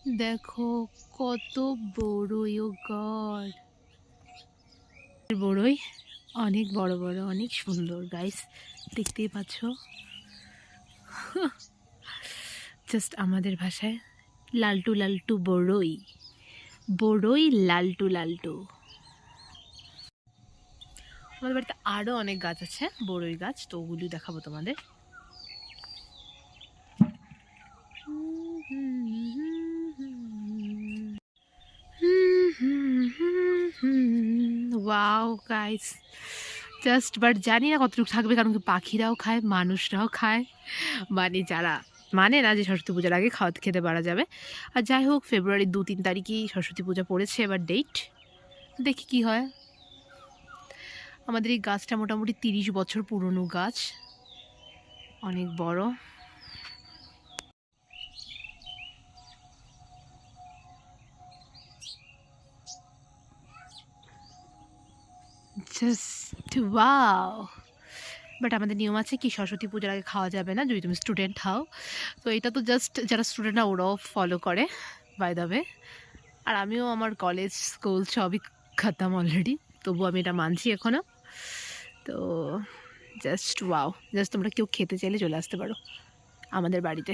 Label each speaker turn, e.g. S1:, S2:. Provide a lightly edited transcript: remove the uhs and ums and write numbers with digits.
S1: দেখো কত বড়ই, ও গড! বড়ই অনেক বড় বড়, অনেক সুন্দর গাইস, দেখতেই পাচ্ছ। জাস্ট আমাদের ভাষায় লালটু লালটু বড়ই, বড়ই লালটু লালটু। আমাদের বাড়িতে আরও অনেক গাছ আছে, বড়ই গাছ, তো ওগুলি দেখাবো তোমাদের। ওয়াও গাইস, জাস্ট বাট জানি না কতটুকু থাকবে, কারণ কি পাখিরাও খায়, মানুষরাও খায়, মানে যারা মানে না যে সরস্বতী পূজার আগে খেতে পারা যাবে। আর যাই হোক, ফেব্রুয়ারির 2-3 তারিখেই সরস্বতী পূজা পড়েছে, এবার ডেট দেখি কি হয়। আমাদের এই গাছটা মোটামুটি 30 বছর পুরনো গাছ, অনেক বড়। Just wow! বাট আমাদের নিয়ম আছে কি, সরস্বতী পূজার আগে খাওয়া যাবে না যদি তুমি স্টুডেন্ট হও। তো এটা তো জাস্ট যারা স্টুডেন্ট না ওরাও ফলো করে, বাই দ্য ওয়ে। আর আমিও আমার কলেজ স্কুল সবই খাতাম অলরেডি, তবু আমি এটা মানছি এখনও। তো জাস্ট ওয়াও! জাস্ট তোমরা কেউ খেতে চাইলে চলে আসতে পারো আমাদের বাড়িতে।